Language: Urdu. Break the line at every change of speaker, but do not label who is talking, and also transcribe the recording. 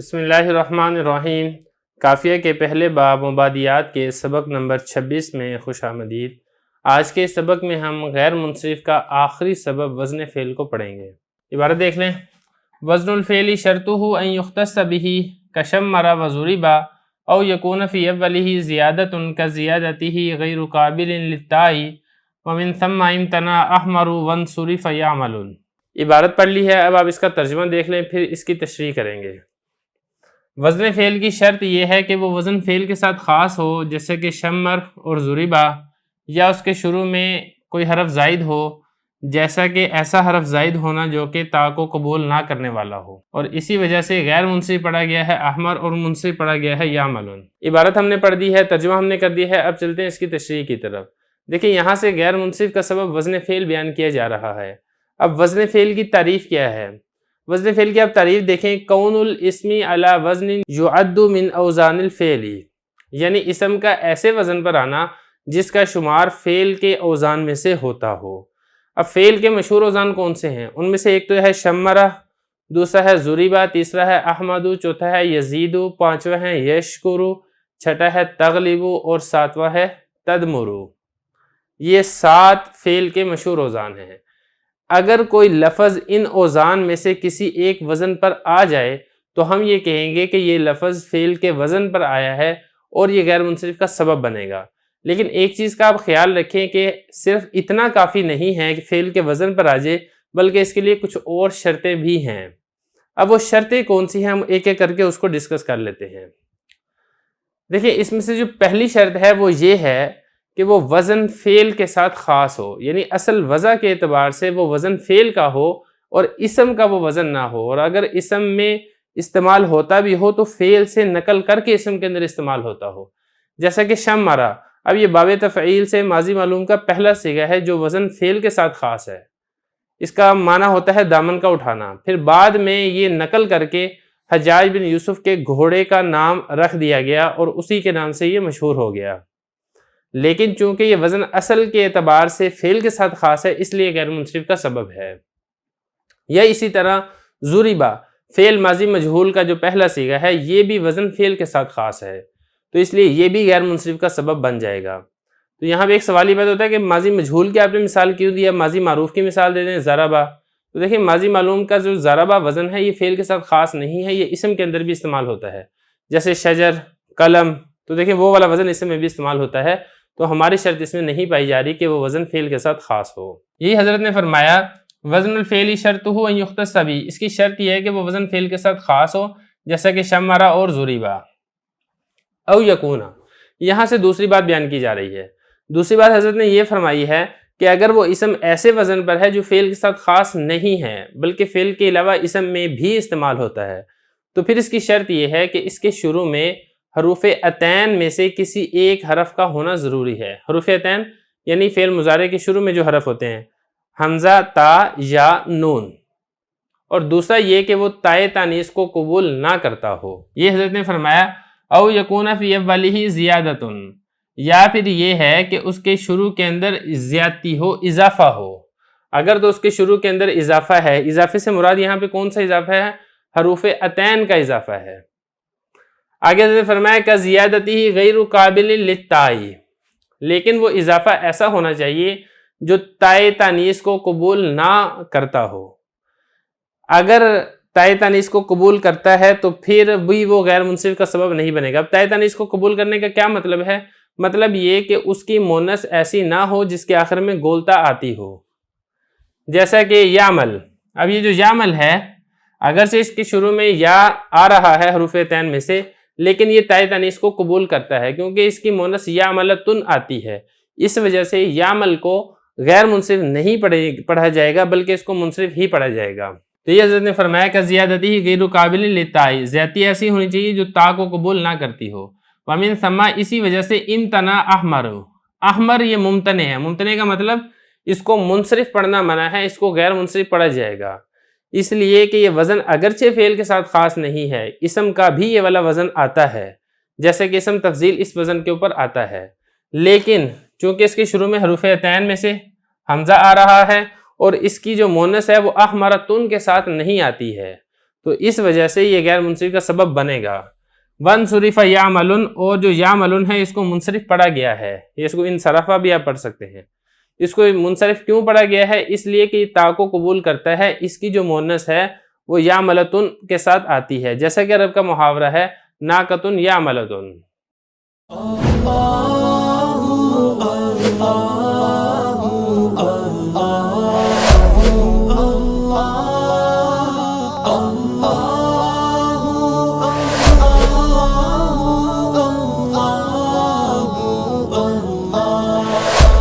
بسم اللہ الرحمن الرحیم۔ کافیہ کے پہلے باب مبادیات کے سبق نمبر 26 میں خوش آمدید۔ آج کے سبق میں ہم غیر منصرف کا آخری سبب وزن فعل کو پڑھیں گے۔ عبارت دیکھ لیں۔ وزن الفعل شرطہ ان یختص بہ کشمر وضرب او یکون فی اولہ زیادۃ کزیادتہ غیر قابل للتاء ومن ثم امتنع احمر وانصرف یعمل۔ عبارت پڑھ لی ہے، اب آپ اس کا ترجمہ دیکھ لیں، پھر اس کی تشریح کریں گے۔ وزن فعل کی شرط یہ ہے کہ وہ وزن فعل کے ساتھ خاص ہو، جیسے کہ شمر اور ضربا، یا اس کے شروع میں کوئی حرف زائد ہو، جیسا کہ ایسا حرف زائد ہونا جو کہ تا کو قبول نہ کرنے والا ہو، اور اسی وجہ سے غیر منصرف پڑھا گیا ہے احمر اور منصرف پڑھا گیا ہے یعمل۔ عبارت ہم نے پڑھ دی ہے، ترجمہ ہم نے کر دی ہے، اب چلتے ہیں اس کی تشریح کی طرف۔ دیکھیں یہاں سے غیر منصرف کا سبب وزن فعل بیان کیا جا رہا ہے۔ اب وزن فعل کی تعریف کیا ہے؟ وزن فعل کی آپ تعریف دیکھیں، کون الاسم علی وزن یعد من اوزان الفعل، یعنی اسم کا ایسے وزن پر آنا جس کا شمار فعل کے اوزان میں سے ہوتا ہو۔ اب فعل کے مشہور اوزان کون سے ہیں؟ ان میں سے ایک تو ہے شمرہ، دوسرا ہے ضربا، تیسرا ہے احمد، چوتھا ہے یزید، پانچواں ہے یشکر، چھٹا ہے تغلب اور ساتواں ہے تدمر۔ یہ 7 فعل کے مشہور اوزان ہیں۔ اگر کوئی لفظ ان اوزان میں سے کسی ایک وزن پر آ جائے تو ہم یہ کہیں گے کہ یہ لفظ فعل کے وزن پر آیا ہے اور یہ غیر منصرف کا سبب بنے گا۔ لیکن ایک چیز کا آپ خیال رکھیں کہ صرف اتنا کافی نہیں ہے کہ فعل کے وزن پر آ جائے، بلکہ اس کے لیے کچھ اور شرطیں بھی ہیں۔ اب وہ شرطیں کون سی ہیں ہم ایک ایک کر کے اس کو ڈسکس کر لیتے ہیں۔ دیکھیں اس میں سے جو پہلی شرط ہے وہ یہ ہے کہ وہ وزن فعل کے ساتھ خاص ہو، یعنی اصل وضع کے اعتبار سے وہ وزن فعل کا ہو اور اسم کا وہ وزن نہ ہو، اور اگر اسم میں استعمال ہوتا بھی ہو تو فعل سے نقل کر کے اسم کے اندر استعمال ہوتا ہو، جیسا کہ شمرہ۔ اب یہ باب تفعیل سے ماضی معلوم کا پہلا صیغہ ہے جو وزن فعل کے ساتھ خاص ہے۔ اس کا معنی ہوتا ہے دامن کا اٹھانا۔ پھر بعد میں یہ نقل کر کے حجاج بن یوسف کے گھوڑے کا نام رکھ دیا گیا اور اسی کے نام سے یہ مشہور ہو گیا، لیکن چونکہ یہ وزن اصل کے اعتبار سے فعل کے ساتھ خاص ہے اس لیے غیر منصرف کا سبب ہے۔ یا اسی طرح ضربا، فعل ماضی مجہول کا جو پہلا صیغہ ہے یہ بھی وزن فعل کے ساتھ خاص ہے، تو اس لیے یہ بھی غیر منصرف کا سبب بن جائے گا۔ تو یہاں پہ ایک سوال یہ پیدا ہوتا ہے کہ ماضی مجہول کی آپ نے مثال کیوں دیا، ماضی معروف کی مثال دے دیں ضربا۔ تو دیکھیں ماضی معلوم کا جو ضربا وزن ہے یہ فعل کے ساتھ خاص نہیں ہے، یہ اسم کے اندر بھی استعمال ہوتا ہے، جیسے شجر، قلم۔ تو دیکھیں وہ والا وزن اسم میں بھی استعمال ہوتا ہے، تو ہماری شرط اس میں نہیں پائی جا رہی کہ وہ وزن فعل کے ساتھ خاص ہو۔ یہی حضرت نے فرمایا وزن الفعل شرطہ ان یختص بہ، اس کی شرط یہ ہے کہ وہ وزن فعل کے ساتھ خاص ہو، جیسا کہ شمرہ اور ضربا۔ او یکون، یہاں سے دوسری بات بیان کی جا رہی ہے۔ دوسری بات حضرت نے یہ فرمائی ہے کہ اگر وہ اسم ایسے وزن پر ہے جو فعل کے ساتھ خاص نہیں ہے بلکہ فعل کے علاوہ اسم میں بھی استعمال ہوتا ہے، تو پھر اس کی شرط یہ ہے کہ اس کے شروع میں حروف عطین میں سے کسی ایک حرف کا ہونا ضروری ہے۔ حروف عطین یعنی فعل مضارع کے شروع میں جو حرف ہوتے ہیں، حمزہ، تا یا نون، اور دوسرا یہ کہ وہ تائے تانیث کو قبول نہ کرتا ہو۔ یہ حضرت نے فرمایا او یکون فی اولہ زیادۃ، یا پھر یہ ہے کہ اس کے شروع کے اندر زیادتی ہو، اضافہ ہو۔ اگر تو اس کے شروع کے اندر اضافہ ہے، اضافے سے مراد یہاں پہ کون سا اضافہ ہے؟ حروف عطین کا اضافہ ہے۔ آگے حضرت نے فرمایا کہ زیادتی غیر قابل للتاء، لیکن وہ اضافہ ایسا ہونا چاہیے جو تائے تانیث کو قبول نہ کرتا ہو۔ اگر تائے تانیث کو قبول کرتا ہے تو پھر بھی وہ غیر منصرف کا سبب نہیں بنے گا۔ اب تائے تانیث کو قبول کرنے کا کیا مطلب ہے؟ مطلب یہ کہ اس کی مونث ایسی نہ ہو جس کے آخر میں گولتا آتی ہو، جیسا کہ یعمل۔ اب یہ جو یعمل ہے اگرچہ اس کے شروع میں یا آ رہا ہے حروف عطین میں سے، لیکن یہ تائے تانیث کو قبول کرتا ہے کیونکہ اس کی مونث یعملتن آتی ہے، اس وجہ سے یعمل کو غیر منصرف نہیں پڑھا جائے گا بلکہ اس کو منصرف ہی پڑھا جائے گا۔ تو یہ حضرت نے فرمایا کہ زیادتی غیر قابل للتاء، زیادتی ایسی ہونی چاہیے جو تا کو قبول نہ کرتی ہو۔ ومن ثم، اسی وجہ سے امتنع احمر، احمر یہ ممتنع ہے۔ ممتنع کا مطلب اس کو منصرف پڑھنا منع ہے، اس کو غیر منصرف پڑھا جائے گا، اس لیے کہ یہ وزن اگرچہ فعل کے ساتھ خاص نہیں ہے، اسم کا بھی یہ والا وزن آتا ہے، جیسے کہ اسم تفضیل اس وزن کے اوپر آتا ہے، لیکن چونکہ اس کے شروع میں حروف عطین میں سے حمزہ آ رہا ہے اور اس کی جو مونث ہے وہ احمرتن کے ساتھ نہیں آتی ہے، تو اس وجہ سے یہ غیر منصرف کا سبب بنے گا۔ وَانْصُرِفَ يَعْمَلٌ، اور جو یعملن ہے اس کو منصرف پڑھا گیا ہے، اس کو انصرفہ بھی آپ پڑھ سکتے ہیں۔ اس کو منصرف کیوں پڑھا گیا ہے؟ اس لیے کہ تا کو قبول کرتا ہے، اس کی جو مؤنث ہے وہ یعملتن کے ساتھ آتی ہے، جیسا کہ عرب کا محاورہ ہے ناقۃ یعملتن۔